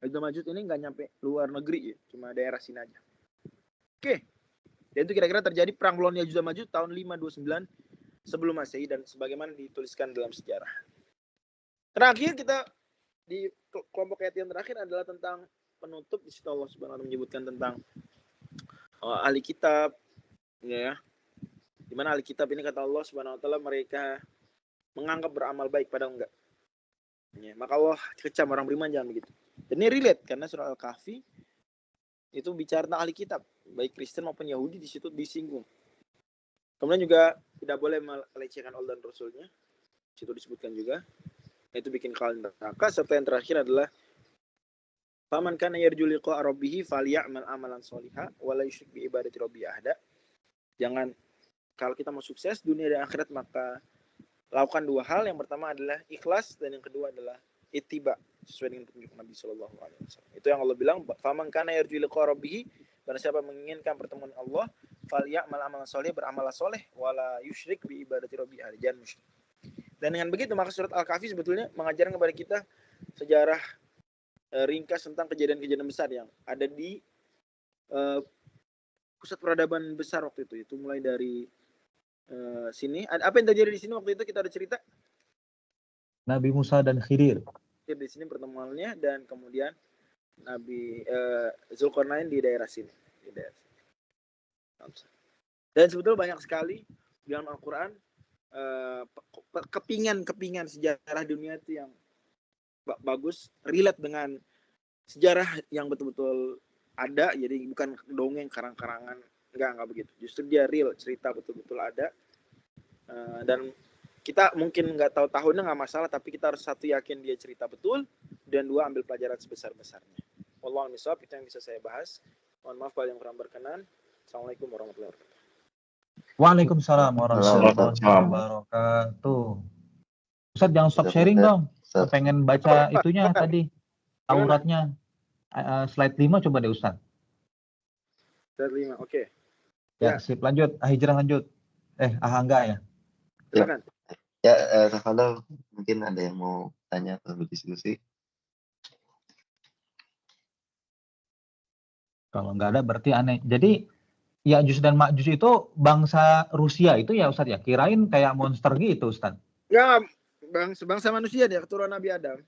Yajuj dan Majuj ini nggak nyampe luar negeri ya, cuma daerah sini aja. Oke. Dan itu kira-kira terjadi perang melawan Yajuj dan Majuj tahun 529 sebelum Masehi dan sebagaimana dituliskan dalam sejarah. Terakhir kita di kelompok ayat yang terakhir adalah tentang penutup. Di situ Allah Subhanahu wa taala menyebutkan tentang ahli kitab ya. Di mana ahli kitab ini kata Allah Subhanahu wa taala mereka menganggap beramal baik padahal enggak. Ya, maka Allah kecam orang beriman jangan begitu. Dan ini relate karena surah Al-Kahfi itu bicara tentang ahli kitab, baik Kristen maupun Yahudi di situ disinggung. Kemudian juga tidak boleh melecehkan Allah dan Rasulnya. Di situ disebutkan juga. Itu bikin kalian neraka. Serta yang terakhir adalah faman kana yarju liqa'a rabbih falyamal amalan sholihan wa la yusyrik bi ibadati rabbih ahada. Jangan, kalau kita mau sukses dunia dan akhirat maka lakukan 2 hal. Yang pertama adalah ikhlas dan yang kedua adalah ittiba sesuai dengan petunjuk Nabi sallallahu alaihi wasallam. Itu yang Allah bilang, faman kana yarju liqa'a rabbih, barang siapa menginginkan pertemuan Allah, falyamal amalan sholih, beramal soleh, wala yusyrik bi ibadati rabbih ahada, jangan musyrik. Dan dengan begitu maka surat Al-Kahfi sebetulnya mengajarkan kepada kita sejarah ringkas tentang kejadian-kejadian besar yang ada di pusat peradaban besar waktu itu. Itu mulai dari sini. Apa yang terjadi di sini waktu itu kita ada cerita? Nabi Musa dan Khidir. di sini pertemuannya, dan kemudian Nabi Zulkarnain di daerah sini. Dan sebetulnya banyak sekali di dalam Al-Quran kepingan sejarah dunia itu yang bagus, relate dengan sejarah yang betul-betul ada, jadi bukan dongeng karang-karangan, enggak begitu. Justru dia real, cerita betul-betul ada. Dan kita mungkin nggak tahu tahunnya nggak masalah, tapi kita harus satu yakin dia cerita betul, dan dua ambil pelajaran sebesar-besarnya. Wallahu a'lam bishawab, itu yang bisa saya bahas. Mohon maaf kalau yang kurang berkenan. Assalamualaikum warahmatullahi wabarakatuh. Waalaikumsalam warahmatullahi wabarakatuh. Ustaz jangan stop sharing dong. Saya pengen baca itunya tadi. Tauratnya. Slide 5 coba deh Ustaz. Slide 5, oke. Ya, sip, lanjut. Hijrah lanjut. Enggak ya. Silakan. Ya, Tafadhol, mungkin ada yang mau tanya atau berdiskusi. Kalau nggak ada berarti aneh. Jadi Ya'juj dan Ma'juj itu bangsa Rusia itu ya Ustaz ya? Kirain kayak monster gitu Ustaz. Ya, bangsa manusia dia, keturunan Nabi Adam.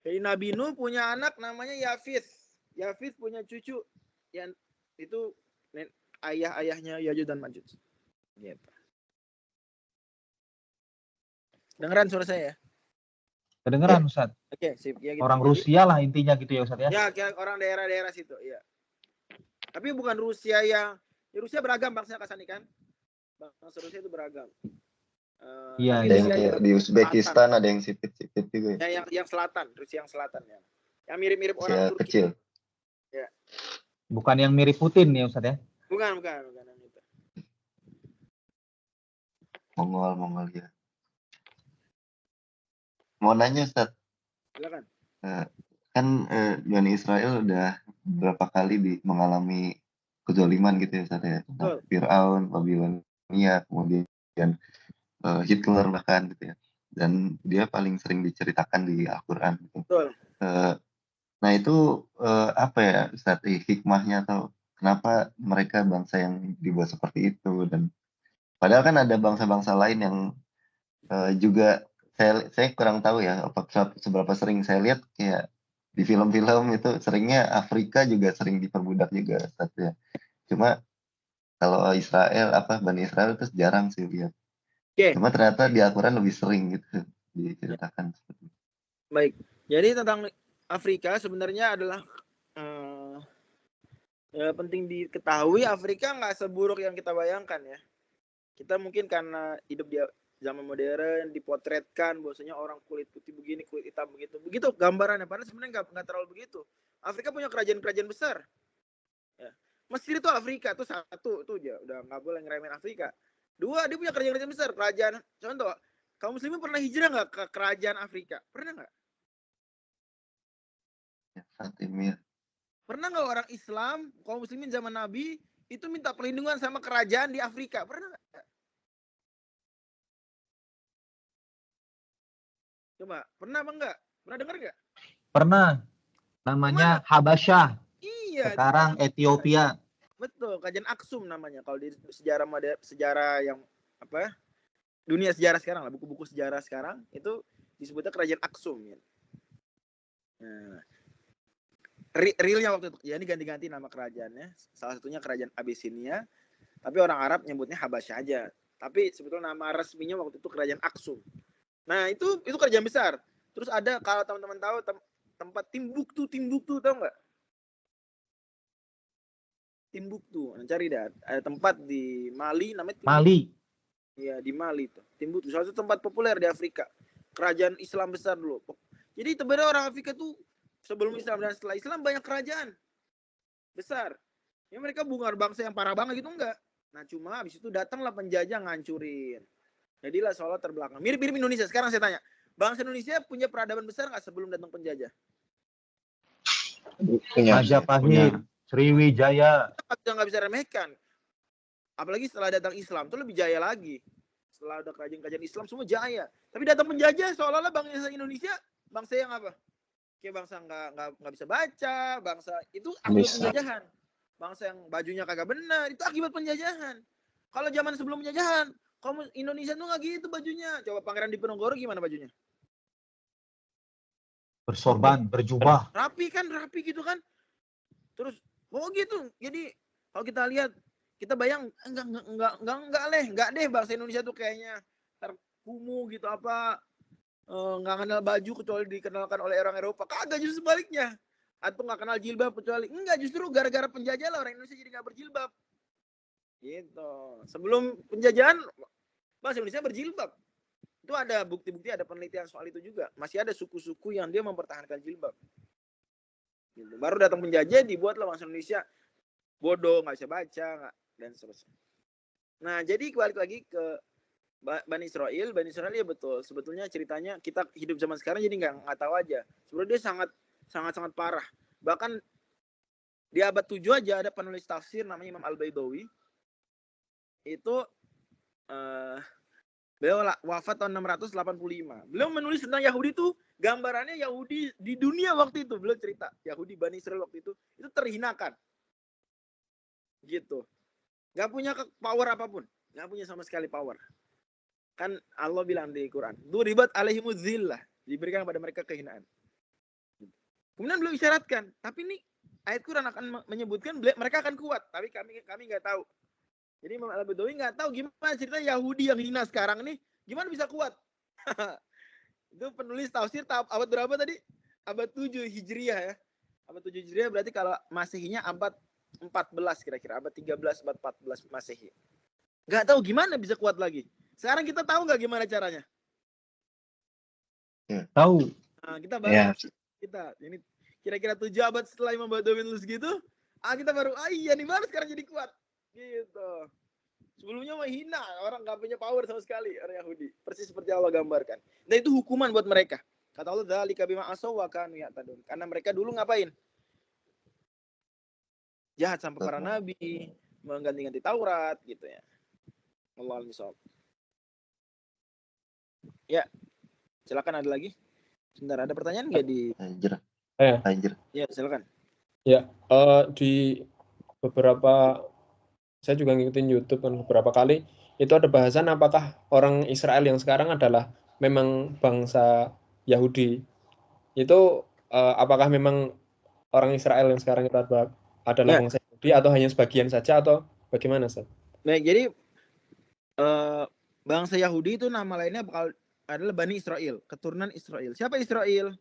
Jadi Nabi Nuh punya anak namanya Yafith. Yafith punya cucu yang itu ayah-ayahnya Ya'juj dan Ma'juj. Gitu. Dengeran suara saya ya? Kedengeran Ustaz. Oke, sip. Ya, gitu. Orang Rusia lah intinya gitu ya Ustaz ya? Ya, orang daerah-daerah situ, ya. Tapi bukan Rusia yang... Ya, Rusia beragam bangsanya Kasani kan? Bangsa Rusia itu beragam. Iya, Ada yang kayak di Uzbekistan, ada yang sipit-sipit juga ya. Yang selatan, Rusia yang selatan ya. Yang mirip-mirip orang Turki. Kecil. Ya. Bukan yang mirip Putin ya Ustaz ya? Bukan yang itu. Mongol ya. Mau nanya Ustaz. Silakan. Kan Bani Israel udah beberapa kali mengalami kezaliman gitu ya Ustaz ya. Fir'aun, Babilonia, kemudian Hitler bahkan gitu ya. Dan dia paling sering diceritakan di Al-Quran gitu. Betul. Nah itu apa ya Ustaz, hikmahnya atau kenapa mereka bangsa yang dibuat seperti itu, dan padahal kan ada bangsa-bangsa lain yang juga saya kurang tahu ya seberapa sering saya lihat kayak di film-film itu seringnya Afrika juga sering diperbudak juga Ustaz ya. Cuma kalau Bani Israel itu jarang sih lihat. Okay. Cuma ternyata di Al-Quran lebih sering gitu diceritakan seperti itu. Baik. Jadi tentang Afrika sebenarnya adalah penting diketahui, Afrika nggak seburuk yang kita bayangkan ya. Kita mungkin karena hidup di zaman modern dipotretkan bahwasanya orang kulit putih begini, kulit hitam begitu gambarannya, padahal sebenarnya nggak terlalu begitu. Afrika punya kerajaan-kerajaan besar ya. Mesir itu Afrika tuh satu tuh aja udah nggak boleh ngeremehin Afrika. Dua, dia punya kerajaan-kerajaan besar. Contoh, kaum muslimin pernah hijrah nggak ke kerajaan Afrika? Pernah nggak? Ya, Fatimir. Pernah nggak orang Islam kaum muslimin zaman Nabi itu minta perlindungan sama kerajaan di Afrika? Pernah nggak? Coba, pernah apa enggak? Pernah dengar enggak? Pernah. Namanya Habasyah. Iya. Sekarang Ethiopia. Betul, kerajaan Aksum namanya. Kalau di sejarah yang apa? Dunia sejarah sekarang lah, buku-buku sejarah sekarang itu disebutnya kerajaan Aksum ya. Nah, realnya waktu itu, ya ini ganti-ganti nama kerajaannya. Salah satunya kerajaan Abyssinia, tapi orang Arab nyebutnya Habasyah aja. Tapi sebetulnya nama resminya waktu itu kerajaan Aksum. Nah, itu kerajaan besar. Terus ada, kalau teman-teman tahu tempat Timbuktu tahu nggak? Timbuktu, cari dah. Ada tempat di Mali namanya Timbuktu. Mali. Iya, di Mali tuh. Timbuktu, salah satu tempat populer di Afrika. Kerajaan Islam besar dulu. Jadi sebenarnya orang Afrika tuh sebelum Islam dan setelah Islam banyak kerajaan besar. Ya mereka bukan bangsa yang parah banget gitu enggak. Nah, cuma habis itu datanglah penjajah ngancurin. Jadilah seolah terbelakang. Mirip-mirip Indonesia. Sekarang saya tanya, bangsa Indonesia punya peradaban besar nggak sebelum datang penjajah? Majapahit, Sriwijaya. Kita nggak bisa remehkan. Apalagi setelah datang Islam, itu lebih jaya lagi. Setelah ada kerajaan-kerajaan Islam, semua jaya. Tapi datang penjajah, seolah-olah bangsa Indonesia, bangsa yang apa? Kayak bangsa nggak bisa baca, bangsa itu akibat penjajahan. Bangsa yang bajunya kagak benar, itu akibat penjajahan. Kalau zaman sebelum penjajahan, kamu Indonesia tuh nggak gitu bajunya. Coba Pangeran Diponegoro gimana bajunya? Bersorban, berjubah. Rapi gitu kan. Terus gitu. Jadi kalau kita lihat, kita bayang enggak deh bangsa Indonesia tuh kayaknya terkumuh gitu apa, nggak kenal baju kecuali dikenalkan oleh orang Eropa. Kagak, justru sebaliknya. Atau nggak kenal jilbab kecuali, enggak, justru gara-gara penjajah lah orang Indonesia jadi nggak berjilbab. Gitu. Sebelum penjajahan bangsa Indonesia berjilbab. Itu ada bukti-bukti, ada penelitian soal itu juga. Masih ada suku-suku yang dia mempertahankan jilbab. Gitu. Baru datang penjajah, dibuatlah bangsa Indonesia bodoh, nggak bisa baca, dan seterusnya. Nah, jadi balik lagi ke Bani Israel ya betul. Sebetulnya ceritanya kita hidup zaman sekarang jadi nggak tahu aja. Sebenarnya dia sangat parah. Bahkan di abad 7 aja ada penulis tafsir namanya Imam Al-Baidawi. Itu beliau wafat tahun 685. Beliau menulis tentang Yahudi itu, gambarannya Yahudi di dunia waktu itu. Beliau cerita Yahudi Bani Israel waktu itu terhinakan. Gitu. Gak punya power apapun. Gak punya sama sekali power. Kan Allah bilang di Quran, duribat alaihimuz zillah, diberikan kepada mereka kehinaan. Kemudian beliau isyaratkan, tapi ini ayat Quran akan menyebutkan mereka akan kuat, tapi kami nggak tahu. Jadi Imam Al-Baidawi nggak tahu gimana cerita Yahudi yang hina sekarang nih, gimana bisa kuat? Itu penulis tafsir abad berapa tadi? Abad 7 Hijriah ya. Abad 7 Hijriah berarti kalau Masehinya abad 14 kira-kira, abad 13, abad 14 Masehi. Nggak tahu gimana bisa kuat lagi. Sekarang kita tahu nggak gimana caranya? Tahu. Nah, kita baru kita ini kira-kira 7 abad setelah Imam Baidawi nulis gitu, kita baru iya nih baru sekarang jadi kuat. Gitu. Sebelumnya mah hina, orang nggak punya power sama sekali orang Yahudi. Persis seperti Allah gambarkan. Dan itu hukuman buat mereka. Kata Allah, dzalika bima asaw wa kanu ya'tadun. Karena mereka dulu ngapain? Jahat sampai para nabi, mengganti-ganti Taurat gitu ya. Allah al-misal. Ya, silakan ada lagi. Sebentar, ada pertanyaan nggak di? Anjir. Ya, silakan. Ya, di beberapa, saya juga ngikutin YouTube kan beberapa kali, itu ada bahasan apakah orang Israel yang sekarang adalah memang bangsa Yahudi. Itu apakah memang orang Israel yang sekarang itu adalah bangsa Yahudi atau hanya sebagian saja atau bagaimana, Ustaz? Baik, jadi bangsa Yahudi itu nama lainnya adalah Bani Israel, keturunan Israel. Siapa Israel?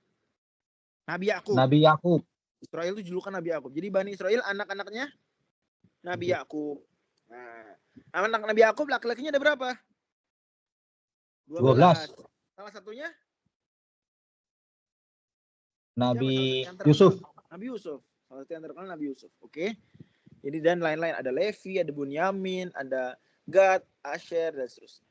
Nabi Yakub. Israel itu julukan Nabi Yakub. Jadi Bani Israel anak-anaknya Nabi Yakub. Nah, anak Nabi Yakub laki-lakinya ada berapa? 12. Salah satunya Nabi Yusuf. Nabi Yusuf. Salah satu yang terkenal Nabi Yusuf. Oke. Jadi dan lain-lain, ada Levi, ada Bunyamin, ada Gad, Asher, dan seterusnya.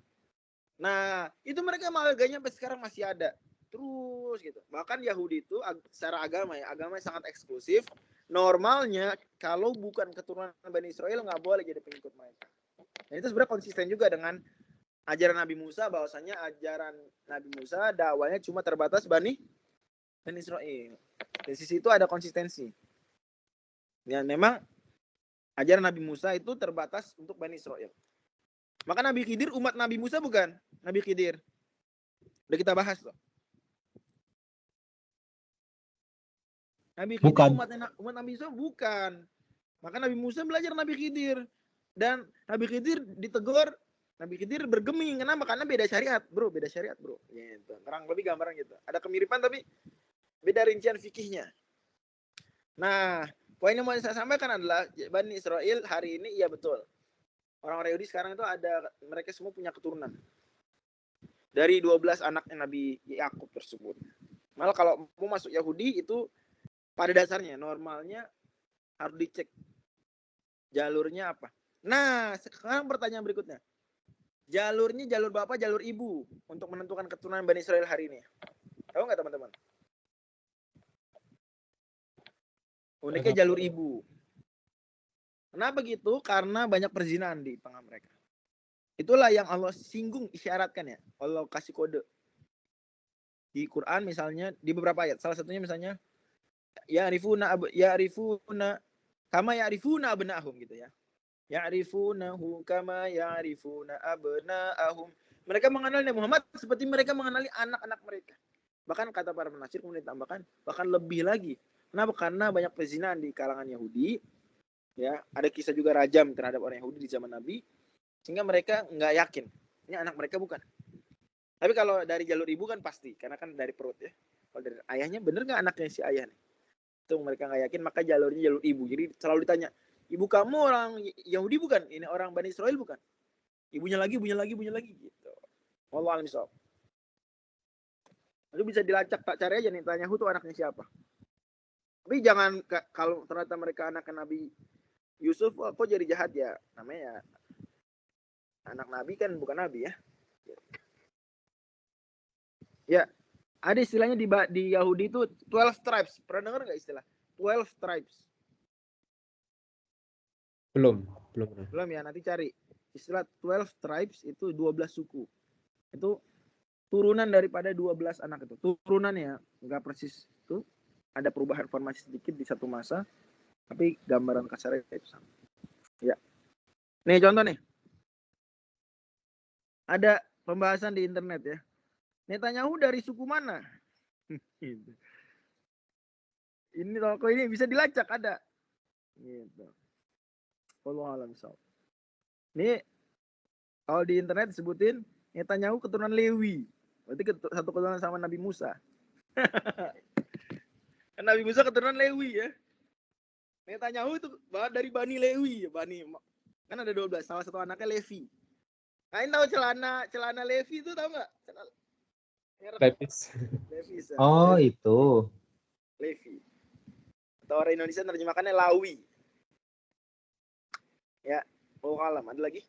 Nah, itu mereka marganya sampai sekarang masih ada. Terus gitu. Bahkan Yahudi itu secara agama sangat eksklusif. Normalnya kalau bukan keturunan Bani Israel nggak boleh jadi pengikut mereka. Dan itu sebenarnya konsisten juga dengan ajaran Nabi Musa, bahwasanya ajaran Nabi Musa dakwanya cuma terbatas Bani Israel. Di sisi itu ada konsistensi. Ya memang ajaran Nabi Musa itu terbatas untuk Bani Israel. Maka Nabi Khidir umat Nabi Musa bukan? Nabi Khidir. Udah kita bahas loh. Nabi Khidir umat Nabi Musa bukan. Maka Nabi Musa belajar Nabi Khidir. Dan Nabi Khidir ditegur, Nabi Khidir bergeming. Kenapa? Karena beda syariat bro. Gitu. Kurang lebih gambaran gitu. Ada kemiripan tapi beda rincian fikihnya. Nah, poin yang mau saya sampaikan adalah Bani Israel hari ini, iya betul. Orang-orang Yahudi sekarang itu mereka semua punya keturunan. Dari 12 anaknya Nabi Yakub tersebut. Malah kalau mau masuk Yahudi itu pada dasarnya normalnya harus dicek jalurnya apa. Nah, sekarang pertanyaan berikutnya. Jalurnya jalur bapak, jalur ibu untuk menentukan keturunan Bani Israel hari ini. Tahu nggak teman-teman? Uniknya jalur ibu. Kenapa gitu? Karena banyak perzinahan di tengah mereka. Itulah yang Allah singgung, isyaratkan ya. Allah kasih kode. Di Quran misalnya, di beberapa ayat. Salah satunya misalnya, ya'rifuna kama ya'rifuna abna'ahum gitu ya. Ya'rifunahu kama ya'rifuna abna'ahum. Mereka mengenal Nabi Muhammad seperti mereka mengenali anak-anak mereka. Bahkan kata para penafsir kemudian ditambahkan bahkan lebih lagi. Kenapa? Karena banyak perzinahan di kalangan Yahudi. Ya, ada kisah juga rajam terhadap orang Yahudi di zaman Nabi, sehingga mereka nggak yakin ini anak mereka bukan. Tapi kalau dari jalur ibu kan pasti, karena kan dari perut ya. Kalau dari ayahnya bener nggak anaknya si ayah nih? Itu mereka nggak yakin, maka jalurnya jalur ibu. Jadi selalu ditanya, ibu kamu orang Yahudi bukan? Ini orang Bani Israel bukan? Ibunya lagi gitu. Wallahu a'lam bishawab. Lalu bisa dilacak, tak cari aja nih, tanya itu anaknya siapa. Tapi jangan kalau ternyata mereka anak Nabi Yusuf, kok jadi jahat ya? Namanya anak Nabi kan bukan Nabi ya. Ya, ada istilahnya di Yahudi itu 12 tribes. Pernah dengar nggak istilah 12 tribes? Belum. Belum ya, nanti cari. Istilah 12 tribes itu 12 suku. Itu turunan daripada 12 anak itu. Turunannya nggak persis itu. Ada perubahan formasi sedikit di satu masa, tapi gambaran kasarnya itu sama. Ya. Nih contoh nih. Ada pembahasan di internet ya. Netanyahu dari suku mana? Ini toko ini bisa dilacak ada. Gitu. Wallahu a'lam bishawab. Ini kalau di internet disebutin Netanyahu keturunan Lewi. Berarti satu keturunan sama Nabi Musa. Nabi Musa keturunan Lewi ya. Netanyahu itu dari Bani Lewi ya, kan ada 12, salah satu anaknya Levi. Kalian tahu celana Levi itu tahu nggak? Levis. Levis. Oh, Levi. itu. Levi. Atau orang Indonesia terjemahkannya Lawi. Ya, alam ada lagi?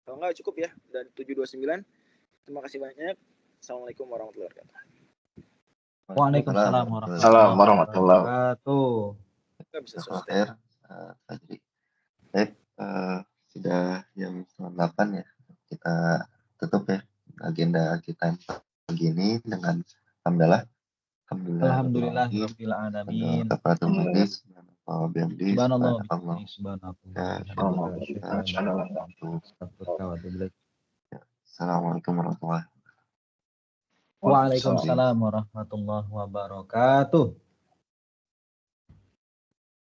Kalau nggak cukup ya, dan 729. Terima kasih banyak. Assalamualaikum warahmatullahi wabarakatuh. Waalaikumsalam warahmatullahi wabarakatuh. Nggak bisa Akhir, baik, sudah jam 8 ya. Kita tutup ya agenda kita pagi ini dengan alhamdulillah Rabbil alamin. Kafaratul majlis. Assalamualaikum warahmatullahi wabarakatuh. Waalaikumsalam warahmatullahi wabarakatuh.